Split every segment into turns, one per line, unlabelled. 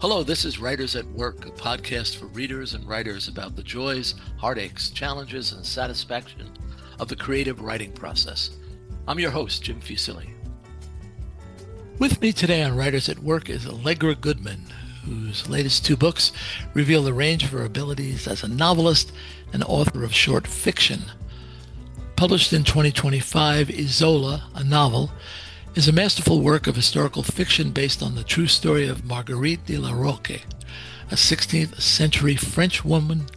Hello, this is Writers at Work, a podcast for readers and writers about the joys, heartaches, challenges, and satisfaction of the creative writing process. I'm your host, Jim Fusilli. With me today on Writers at Work is Allegra Goodman, whose latest two books reveal the range of her abilities as a novelist and author of short fiction. Published in 2025, ISOLA, a novel, is a masterful work of historical fiction based on the true story of Marguerite de La Rocque, a 16th-century French woman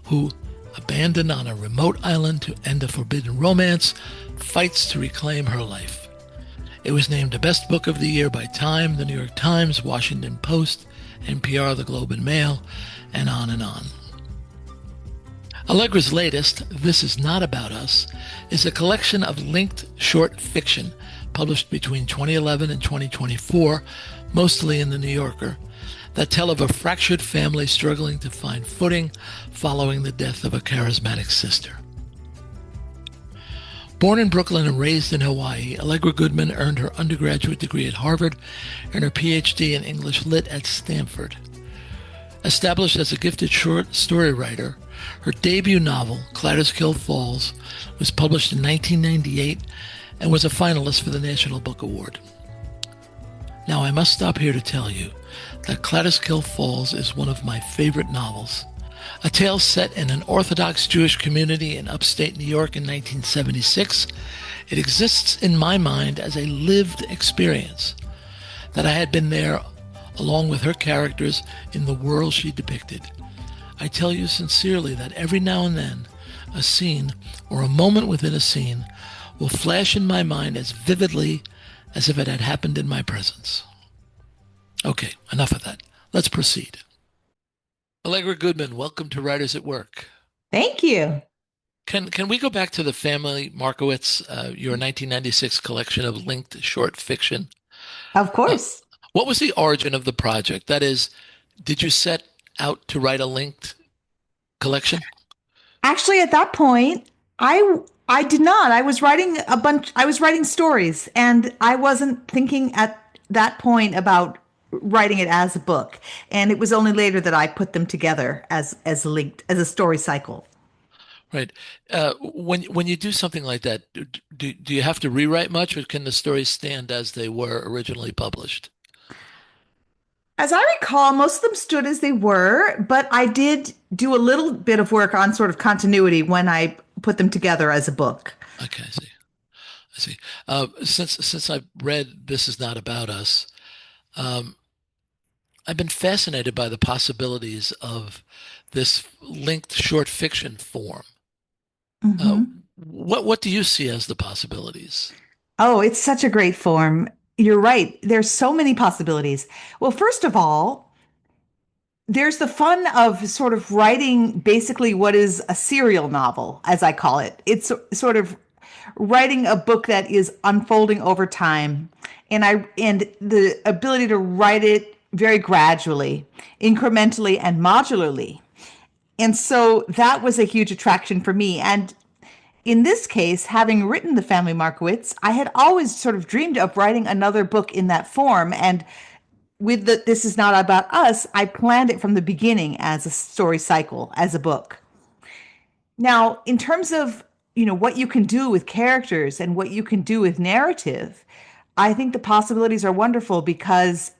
who, abandoned on a remote island to end a forbidden romance, fights to reclaim her life. It was named the best book of the year by Time, the New York Times, Washington Post, NPR, the Globe and Mail, and on and on. Allegra's latest, This Is Not About Us, is a collection of linked short fiction published between 2011 and 2024, mostly in The New Yorker, that tell of a fractured family struggling to find footing following the death of a charismatic sister. Born in Brooklyn and raised in Hawaii, Allegra Goodman earned her undergraduate degree at Harvard and her PhD in English Lit at Stanford. Established as a gifted short story writer, her debut novel, KAATERSKILL Falls, was published in 1998 and was a finalist for the National Book Award. Now, I must stop here to tell you that KAATERSKILL Falls is one of my favorite novels. A tale set in an Orthodox Jewish community in upstate New York in 1976, it exists in my mind as a lived experience, that I had been there along with her characters in the world she depicted. I tell you sincerely that every now and then, a scene or a moment within a scene will flash in my mind as vividly as if it had happened in my presence. Okay, enough of that. Let's proceed. Allegra Goodman, welcome to Writers at Work.
Thank you.
Can we go back to the family Markowitz, your 1996 collection of linked short fiction?
Of course.
What was the origin of the project? That is, did you set out to write a linked collection?
Actually, at that point, I did not. I was writing stories, and I wasn't thinking at that point about writing it as a book. And it was only later that I put them together as a story cycle.
Right. When you do something like that, do you have to rewrite much, or can the stories stand as they were originally published?
As I recall, most of them stood as they were, but I did do a little bit of work on sort of continuity when I put them together as a book.
Okay, I see. I see. Since I've read This Is Not About Us, I've been fascinated by the possibilities of this linked short fiction form.
Hmm.
What do you see as the possibilities?
Oh, it's such a great form. You're right. There's so many possibilities. Well, first of all, there's the fun of sort of writing basically what is a serial novel, as I call it. It's sort of writing a book that is unfolding over time, and the ability to write it very gradually, incrementally, and modularly. And so that was a huge attraction for me. And in this case, having written The Family Markowitz, I had always sort of dreamed of writing another book in that form. And with This Is Not About Us, I planned it from the beginning as a story cycle, as a book. Now, in terms of, what you can do with characters and what you can do with narrative, I think the possibilities are wonderful because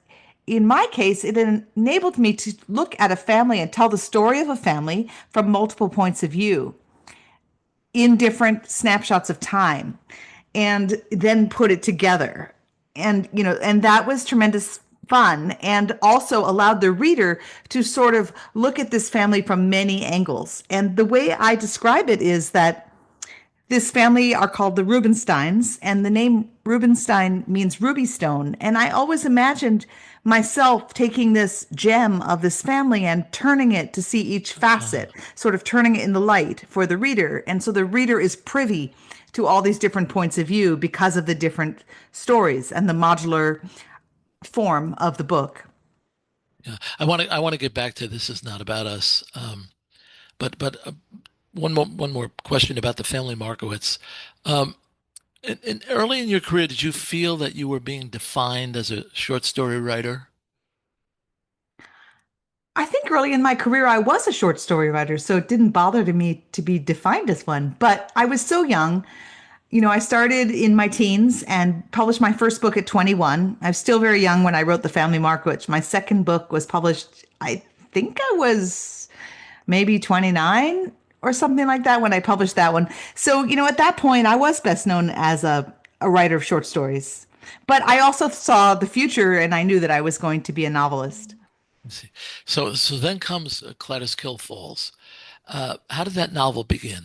in my case, it enabled me to look at a family and tell the story of a family from multiple points of view in different snapshots of time and then put it together. And that was tremendous fun and also allowed the reader to sort of look at this family from many angles. And the way I describe it is that this family are called the Rubensteins, and the name Rubenstein means ruby stone. And I always imagined myself taking this gem of this family and turning it to see each facet, sort of turning it in the light for the reader. And so the reader is privy to all these different points of view because of the different stories and the modular form of the book.
Yeah, I want to get back to This Is Not About Us, but one more question about the family Markowitz. Early in your career, did you feel that you were being defined as a short story writer?
I think early in my career, I was a short story writer, so it didn't bother to me to be defined as one. But I was so young. I started in my teens and published my first book at 21. I was still very young when I wrote The Family Marquich. My second book was published, I think I was maybe 29 or something like that when I published that one. So, at that point, I was best known as a writer of short stories. But I also saw the future and I knew that I was going to be a novelist.
Let's see. So then comes KAATERSKILL Falls. How did that novel begin?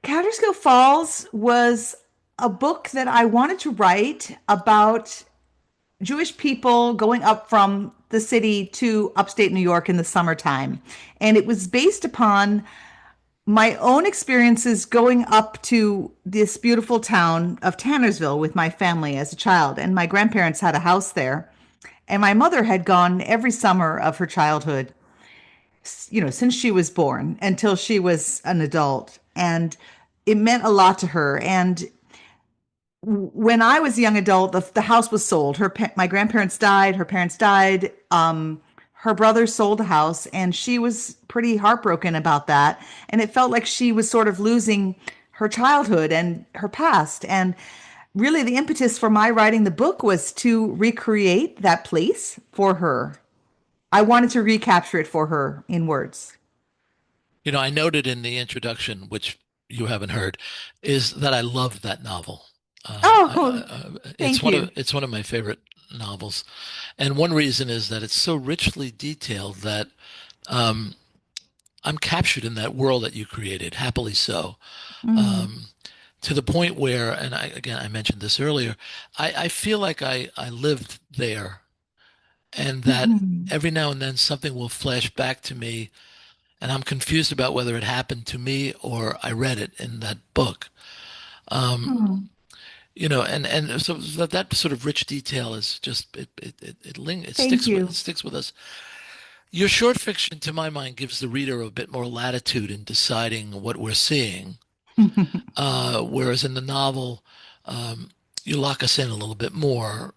Counterskill Falls was a book that I wanted to write about Jewish people going up from the city to upstate New York in the summertime. And it was based upon my own experiences going up to this beautiful town of Tannersville with my family as a child. And my grandparents had a house there. And my mother had gone every summer of her childhood, since she was born until she was an adult. And it meant a lot to her. And when I was a young adult, the house was sold. My grandparents died. Her parents died. Her brother sold the house, and she was pretty heartbroken about that. And it felt like she was sort of losing her childhood and her past. And really, the impetus for my writing the book was to recreate that place for her. I wanted to recapture it for her in words.
I noted in the introduction, which you haven't heard, is that I loved that novel.
Oh,
It's
thank you.
it's one of my favorite novels, and one reason is that it's so richly detailed that um, I'm captured in that world that you created, happily so,
Mm.
um, to the point where, and I mentioned this earlier, I feel like I lived there, and that
Mhm.
every now and then something will flash back to me, and I'm confused about whether it happened to me or I read it in that book. Um,
Mm.
and so that sort of rich detail is just it
Thank
it
you.
sticks with us. Your short fiction, to my mind, gives the reader a bit more latitude in deciding what we're seeing, whereas in the novel, um, you lock us in a little bit more.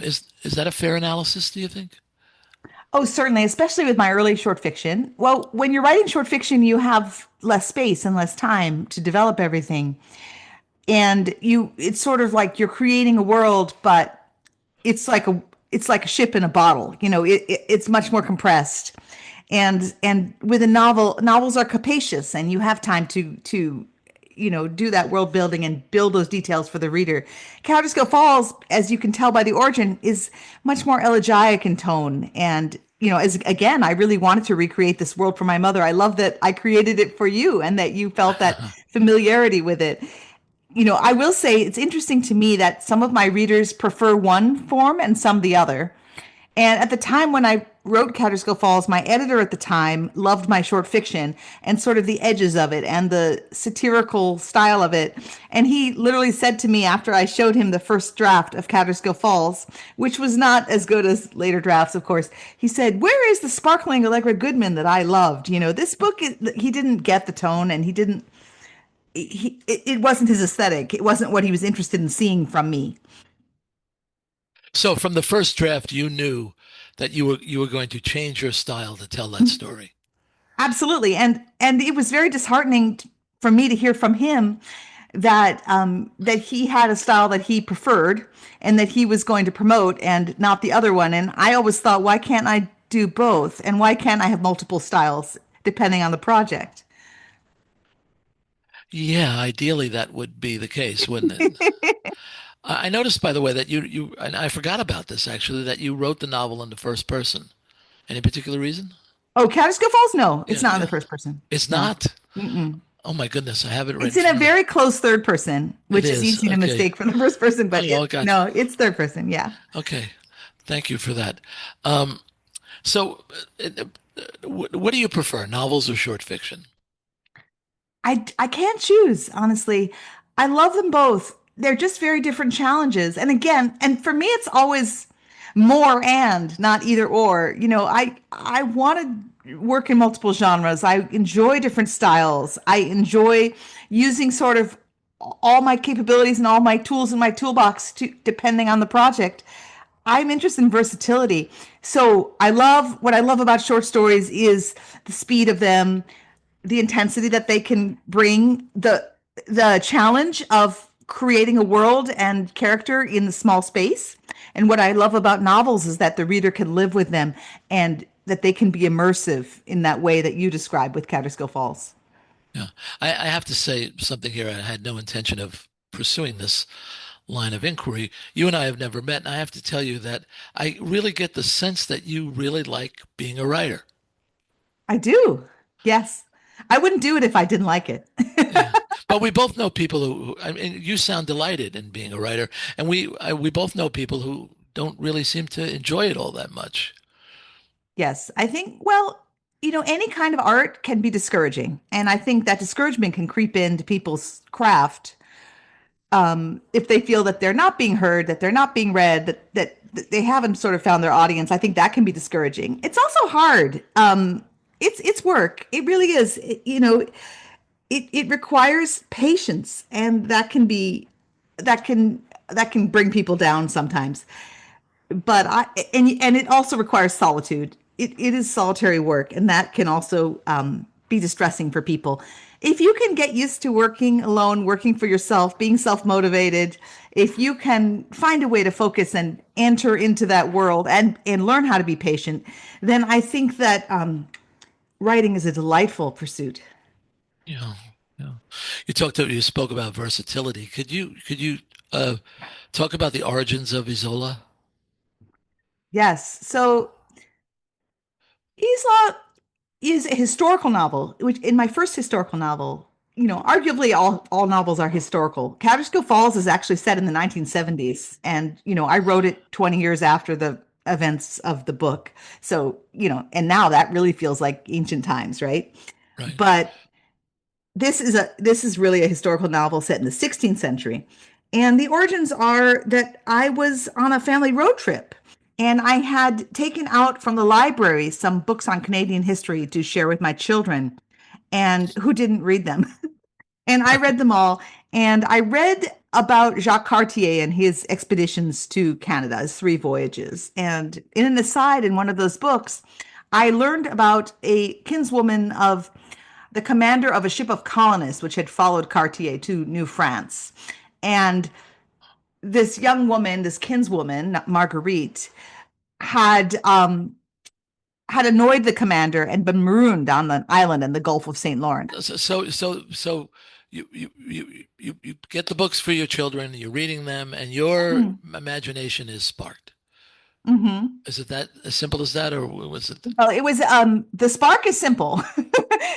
Is that a fair analysis, do you think?
Oh, certainly, especially with my early short fiction. Well, when you're writing short fiction, you have less space and less time to develop everything. And it's sort of like you're creating a world, but it's like a ship in a bottle. It's much more compressed. And with a novel, novels are capacious and you have time to do that world building and build those details for the reader. Counterskill Falls, as you can tell by the origin, is much more elegiac in tone. And as again, I really wanted to recreate this world for my mother. I love that I created it for you and that you felt that familiarity with it. I will say it's interesting to me that some of my readers prefer one form and some the other. And at the time when I wrote Counterskill Falls, my editor at the time loved my short fiction and sort of the edges of it and the satirical style of it. And he literally said to me after I showed him the first draft of Counterskill Falls, which was not as good as later drafts, of course, he said, "Where is the sparkling Allegra Goodman that I loved?" This book, he didn't get the tone and it wasn't his aesthetic. It wasn't what he was interested in seeing from me.
So from the first draft, you knew that you were going to change your style to tell that story.
Absolutely. And it was very disheartening for me to hear from him that he had a style that he preferred and that he was going to promote and not the other one. And I always thought, why can't I do both? And why can't I have multiple styles depending on the project?
Yeah, ideally that would be the case, wouldn't it? I noticed, by the way, that and I forgot about this actually, that you wrote the novel in the first person. Any particular reason?
Oh, Catskill Falls? No, it's
Yeah,
not in the
yeah.
first person.
It's
No.
not.
Mm-mm.
Oh my goodness, I have it right
It's
in
in a
front of me.
very close third person,
It
which is
is.
easy to
Okay.
mistake from the first person, but
Oh, gotcha.
no, it's third person. Yeah.
Okay. Thank you for that. Um, what do you prefer, novels or short fiction?
I can't choose, honestly. I love them both. They're just very different challenges. And again, and for me it's always more and not either or. I want to work in multiple genres. I enjoy different styles. I enjoy using sort of all my capabilities and all my tools in my toolbox to depending on the project. I'm interested in versatility. So what I love about short stories is the speed of them, the intensity that they can bring, the challenge of creating a world and character in the small space. And what I love about novels is that the reader can live with them and that they can be immersive in that way that you describe with Counterskill Falls.
Yeah. I have to say something here. I had no intention of pursuing this line of inquiry. You and I have never met, and I have to tell you that I really get the sense that you really like being a writer.
I do. Yes. I wouldn't do it if I didn't like it.
Yeah. But we both know people who, I mean, you sound delighted in being a writer, and we both know people who don't really seem to enjoy it all that much.
Yes, I think, well, any kind of art can be discouraging. And I think that discouragement can creep into people's craft if they feel that they're not being heard, that they're not being read, that they haven't sort of found their audience. I think that can be discouraging. It's also hard. It's work. It really is. It requires patience, and that can that can bring people down sometimes. But and it also requires solitude. It is solitary work, and that can also be distressing for people. If you can get used to working alone, working for yourself, being self-motivated, if you can find a way to focus and enter into that world and learn how to be patient, then I think that writing is a delightful pursuit.
Yeah, yeah. You spoke about versatility. Could you uh, talk about the origins of Isola?
Yes. So Isla is a historical novel, which in my first historical novel, arguably all novels are historical. Counterskill Falls is actually set in the 1970s, and I wrote it 20 years after the events of the book. So, and now that really feels like ancient times, right?
Right.
But this is really a historical novel set in the 16th century. And the origins are that I was on a family road trip and I had taken out from the library some books on Canadian history to share with my children and who didn't read them. And I read them all. And I read about Jacques Cartier and his expeditions to Canada, his three voyages. And in an aside in one of those books, I learned about a kinswoman of the commander of a ship of colonists which had followed Cartier to New France. And this young woman, this kinswoman, Marguerite, had had annoyed the commander and been marooned on the island in the Gulf of St. Lawrence.
So you get the books for your children, you're reading them, and your
Mm-hmm.
imagination is sparked.
Mm-hmm.
Is it that as simple as that, or was it?
Well, it was the spark is simple.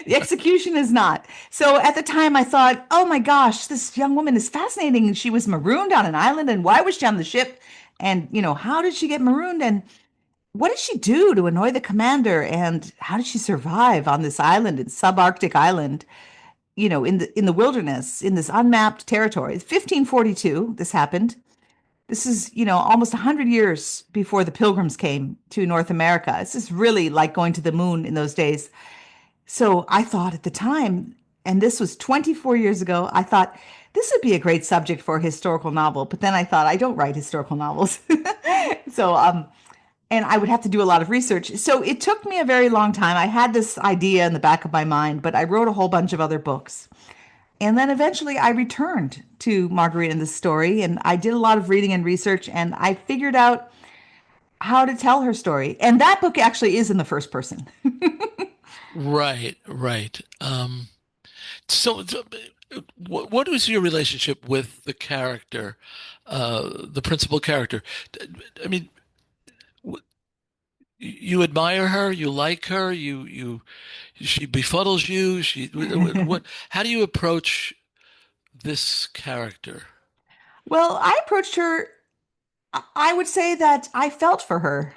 The execution is not. So at the time I thought, oh my gosh, this young woman is fascinating. And she was marooned on an island. And why was she on the ship? And, how did she get marooned? And what did she do to annoy the commander? And how did she survive on this island, it's subarctic island, in the wilderness, in this unmapped territory? 1542, this happened. This is, almost 100 years before the Pilgrims came to North America. This is really like going to the moon in those days. So I thought at the time, and this was 24 years ago, I thought this would be a great subject for a historical novel. But then I thought I don't write historical novels. So, and I would have to do a lot of research. So it took me a very long time. I had this idea in the back of my mind, but I wrote a whole bunch of other books. And then eventually I returned to Marguerite and the story, and I did a lot of reading and research, and I figured out how to tell her story. And that book actually is in the first person.
Right, right. So, what was your relationship with the character, the principal character? I mean, w- you admire her, you like her, she befuddles you. How do you approach this character?
Well, I approached her, I would say that I felt for her.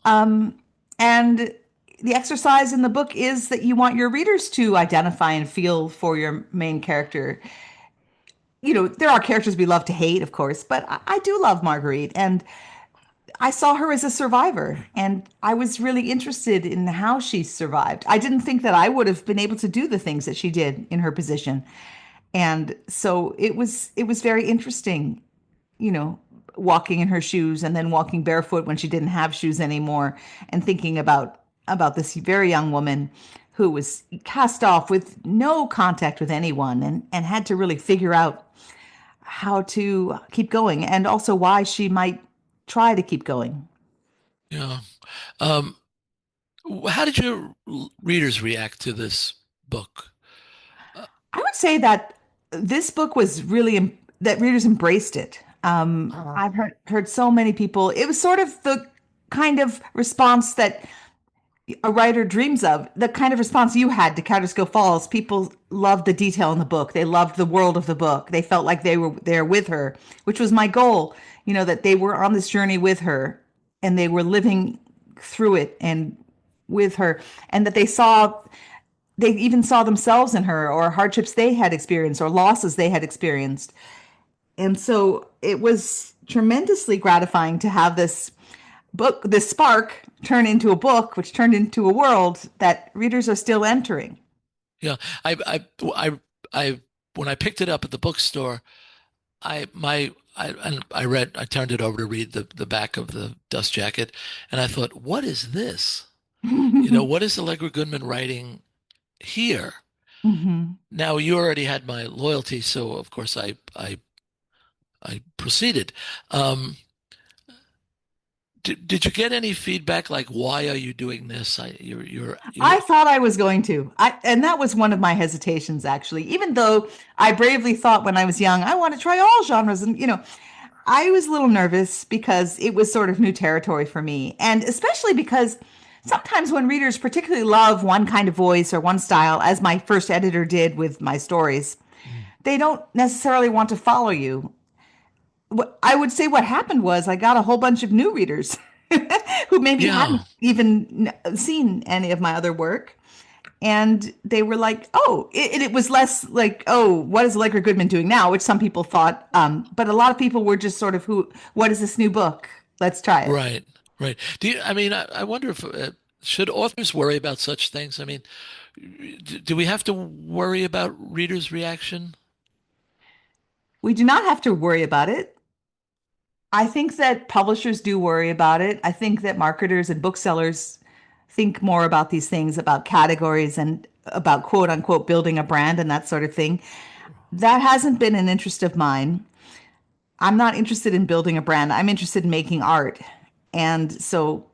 Um, and the exercise in the book is that you want your readers to identify and feel for your main character. There are characters we love to hate, of course, but I do love Marguerite. And I saw her as a survivor, and I was really interested in how she survived. I didn't think that I would have been able to do the things that she did in her position. And so it was very interesting, you know, walking in her shoes and then walking barefoot when she didn't have shoes anymore, and thinking about this very young woman who was cast off with no contact with anyone, and had to really figure out how to keep going, and also why she might try to keep going.
Yeah. Um, how did your readers react to this book? Uh,
I would say that this book was really that readers embraced it. I've heard so many people. It was sort of the kind of response that a writer dreams of, the kind of response you had to Counterskill Falls. People loved the detail in the book. They loved the world of the book. They felt like they were there with her, which was my goal, that they were on this journey with her, and they were living through it and with her, and that they even saw themselves in her, or hardships they had experienced, or losses they had experienced. And so it was tremendously gratifying to have this spark turn into a book, which turned into a world that readers are still entering.
yeah. I, when I picked it up at the bookstore, I turned it over to read the back of the dust jacket, and I thought, what is this? What is Allegra Goodman writing here?
Hmm.
Now, you already had my loyalty, so of course I proceeded. Um, did you get any feedback like, why are you doing this?
I thought I was going to. And that was one of my hesitations, actually. Even though I bravely thought when I was young, I want to try all genres. And, I was a little nervous because it was sort of new territory for me. And especially because sometimes when readers particularly love one kind of voice or one style, as my first editor did with my stories,
Mm.
they don't necessarily want to follow you. What I would say what happened was I got a whole bunch of new readers who maybe hadn't
Yeah,
even seen any of my other work. And they were like, oh, it was less like, oh, what is Allegra Goodman doing now? Which some people thought. But a lot of people were just sort of, what is this new book? Let's try it.
right, right. I mean, I wonder if should authors worry about such things? I mean, do we have to worry about readers' reaction?
We do not have to worry about it. I think that publishers do worry about it. I think that marketers and booksellers think more about these things, about categories and about quote unquote building a brand and that sort of thing. That hasn't been an interest of mine. I'm not interested in building a brand. I'm interested in making art. And so,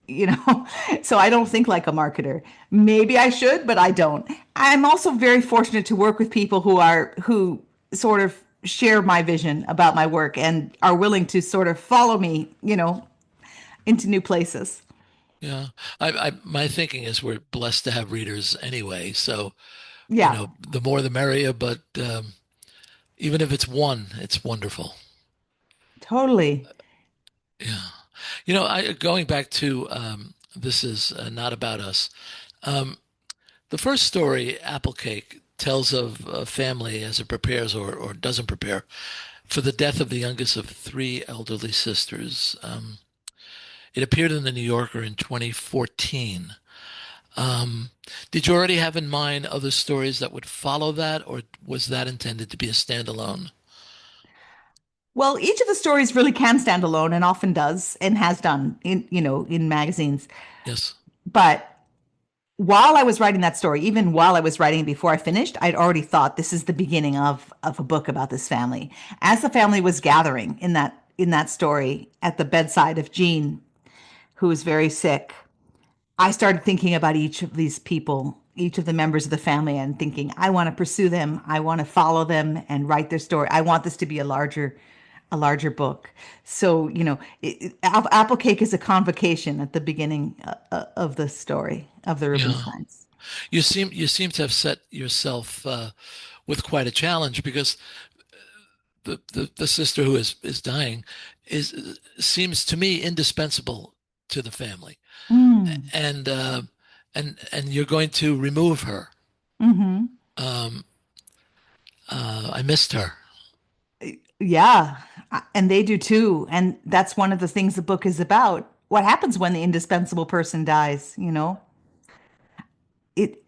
you know, so I don't think like a marketer. Maybe I should, but I don't. I'm also very fortunate to work with people who sort of share my vision about my work and are willing to sort of follow me, into new places.
Yeah, my thinking is we're blessed to have readers anyway. So,
Yeah,
the more the merrier. But even if it's one, it's wonderful.
totally.
Yeah. Going back to this is not about us. Um, the first story, Apple Cake, tells of a family as it prepares or doesn't prepare for the death of the youngest of three elderly sisters. It appeared in the New Yorker in 2014. Um, did you already have in mind other stories that would follow that, or was that intended to be a standalone?
Well, each of the stories really can stand alone and often does and has done in magazines.
Yes.
But while I was writing that story, even while I was writing it before I finished, I'd already thought this is the beginning of a book about this family. As the family was gathering in that story at the bedside of Jean, who was very sick, I started thinking about each of these people, each of the members of the family, and thinking, I want to pursue them. I want to follow them and write their story. I want this to be a larger book. So, Apple Cake is a convocation at the beginning of the story of the
Yeah.
Rubensteins.
You seem to have set yourself with quite a challenge because the sister who is dying is seems to me indispensable to the family,
Mm.
and and you're going to remove her.
Hmm.
Um, I missed her.
Yeah, and they do too. And that's one of the things the book is about. What happens when the indispensable person dies, It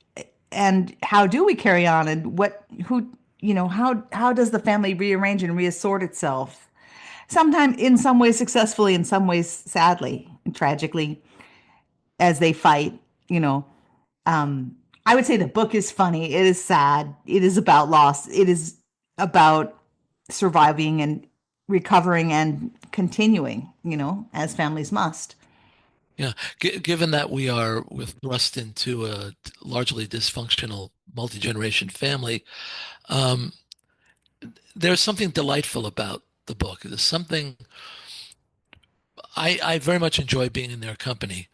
and how do we carry on, and how does the family rearrange and reassort itself? sometimes in some ways successfully, in some ways sadly and tragically as they fight, you know. Um, I would say the book is funny. It is sad. It is about loss. It is about surviving and recovering and continuing, as families must.
Yeah. Given that we are with thrust into a largely dysfunctional multi-generation family, um, there's something delightful about the book. There's something I very much enjoy being in their company.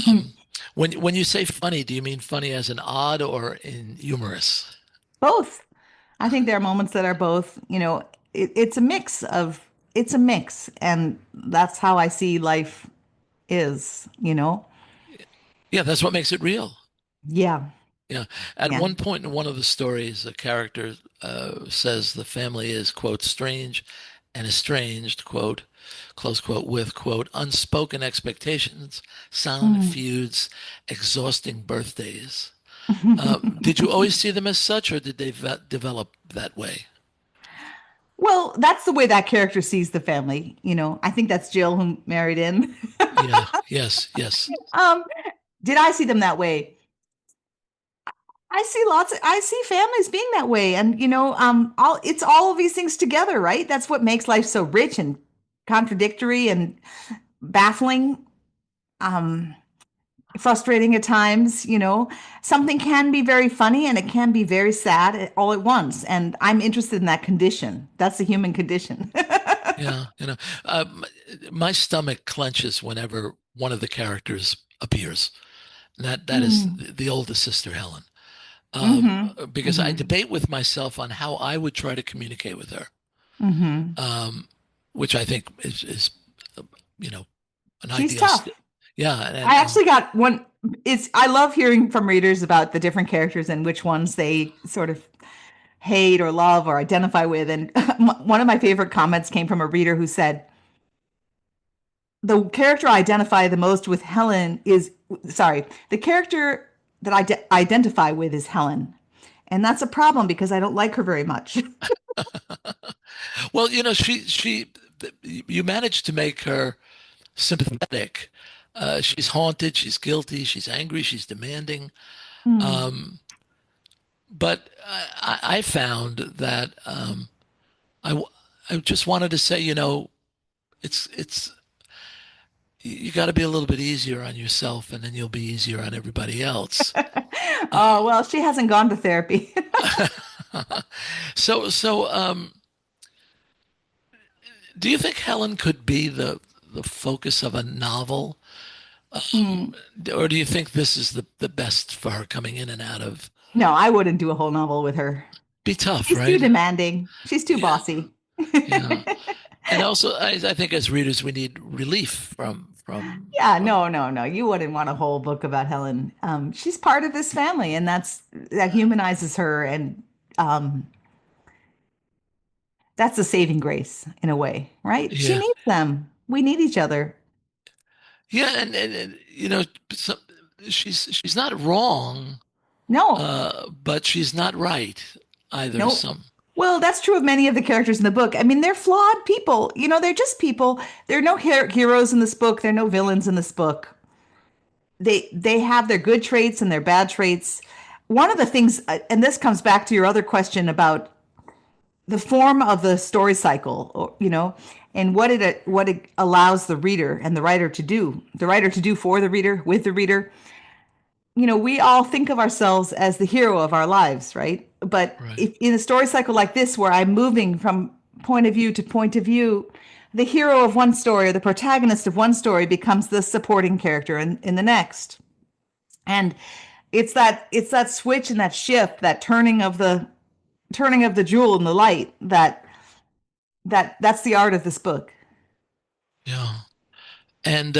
Um, when you say funny, do you mean funny as an odd or in humorous?
Both. I think there are moments that are both, it's a mix. And that's how I see life is.
Yeah, that's what makes it real.
Yeah.
Yeah. At
Yeah.
one point in one of the stories, a character says the family is, quote, strange and estranged, quote, close quote, with, quote, unspoken expectations, silent
Mm.
feuds, exhausting birthdays. Did you always see them as such, or did they develop that way?
Well, that's the way that character sees the family. I think that's Jill who married in.
Yeah. Yes. Yes.
Um, did I see them that way? I see families being that way. And it's all of these things together, right? That's what makes life so rich and contradictory and baffling, um, frustrating at times. Something can be very funny and it can be very sad all at once. And I'm interested in that condition. That's the human condition.
Yeah. My stomach clenches whenever one of the characters appears. And that is
Mm.
the oldest sister, Helen.
Hmm.
Because I
Hmm.
debate with myself on how I would try to communicate with her,
Hmm.
um, which I think is you know, an
She's
ideal.
tough.
Yeah,
I
and
actually got one. I love hearing from readers about the different characters and which ones they sort of hate or love or identify with. And one of my favorite comments came from a reader who said, the character I identify the most with Helen is, sorry, the character that identify with is Helen. And that's a problem because I don't like her very much.
well, you managed to make her sympathetic. She's haunted, she's guilty, she's angry, she's demanding.
Hmm.
Um, but I found that I I just wanted to say, it's you got to be a little bit easier on yourself, and then you'll be easier on everybody else.
Oh, well, she hasn't gone to therapy.
So, do you think Helen could be the focus of a novel,
Hmm.
or do you think this is the best for her coming in and out of?
No, I wouldn't do a whole novel with her.
Be tough,
She's too
right?
demanding. She's too
Yeah,
bossy.
yeah. And also, I think as readers, we need relief
Yeah,
from
no, no, no. You wouldn't want a whole book about Helen. She's part of this family, and that humanizes her, and um, that's a saving grace in a way, right? She
yeah,
needs them. We need each other.
yeah, and so, she's not wrong,
No,
but she's not right either.
no.
Some,
Well, that's true of many of the characters in the book. I mean, they're flawed people. They're just people. There are no heroes in this book. There are no villains in this book. They have their good traits and their bad traits. One of the things, and this comes back to your other question about the form of the story cycle, and what it allows the reader and the writer to do for the reader, with the reader. We all think of ourselves as the hero of our lives, right? But
right?
if in a story cycle like this, where I'm moving from point of view to point of view, the hero of one story or the protagonist of one story becomes the supporting character in the next. And it's that switch and that shift, that turning of the jewel in the light that's the art of this book.
Yeah, and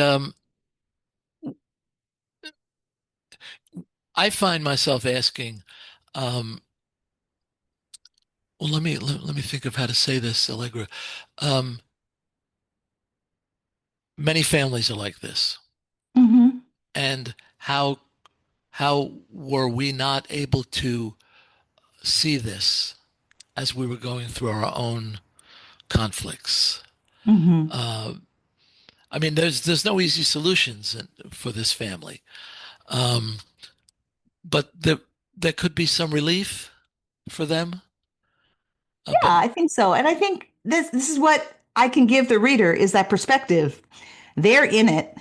I find myself asking, um, well, let me think of how to say this, Allegra. Um, Many families are like this,
Hmm.
and how were we not able to see this as we were going through our own conflicts?
Hmm.
Uh, I mean, there's no easy solutions for this family, um, but there could be some relief for them. But
Yeah, I think so. And I think this is what I can give the reader is that perspective. They're in it.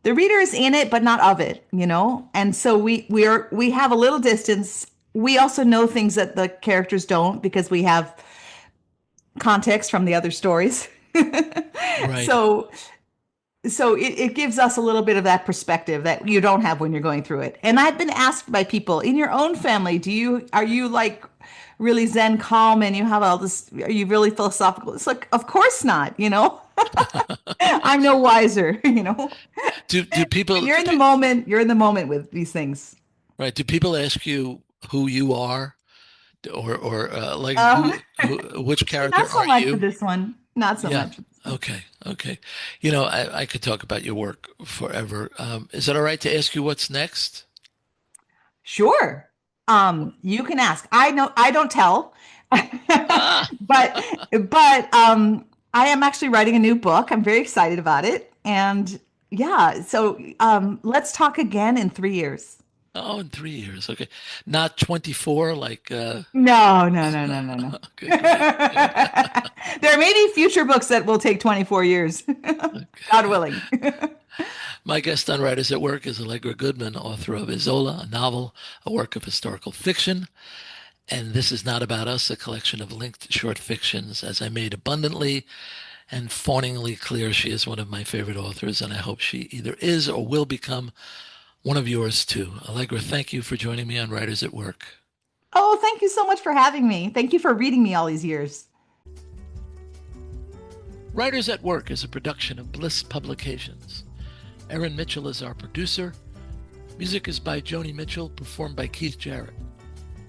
The reader is in it, but not of it, you know? And so we have a little distance. We also know things that the characters don't because we have context from the other stories.
right,
So it gives us a little bit of that perspective that you don't have when you're going through it. And I've been asked by people in your own family, are you like really Zen calm and you have all this, are you really philosophical? It's like, of course not, you know? I'm no wiser, you know?
do
When
people
you're in the moment, you're in the moment with these things.
right? Do people ask you who you are, or like
Uh,
which character
Not so
are
much with
you?
this one. Not so
Yeah.
much with this one.
Okay. Okay. I could talk about your work forever. Is it all right to ask you what's next?
Sure. You can ask. I know I don't tell,
Ah,
but but I am actually writing a new book. I'm very excited about it. And yeah, so let's talk again in 3 years.
oh, in 3 years. Okay. Not 24, like,
No, no, no, no, no, no.
okay, great. Good.
There may be future books that will take 24 years, God willing.
My guest on Writers at Work is Allegra Goodman, author of Isola, a novel, a work of historical fiction. And This Is Not About Us, a collection of linked short fictions. As I made abundantly and fawningly clear, she is one of my favorite authors, and I hope she either is or will become one of yours too. Allegra, thank you for joining me on Writers at Work.
Oh, thank you so much for having me. Thank you for reading me all these years.
Writers at Work is a production of Bliss Publications. Erin Mitchell is our producer. Music is by Joni Mitchell, performed by Keith Jarrett.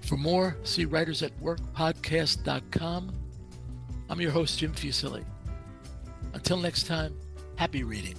For more, see writersatworkpodcast.com. I'm your host, Jim Fusilli. Until next time, happy reading.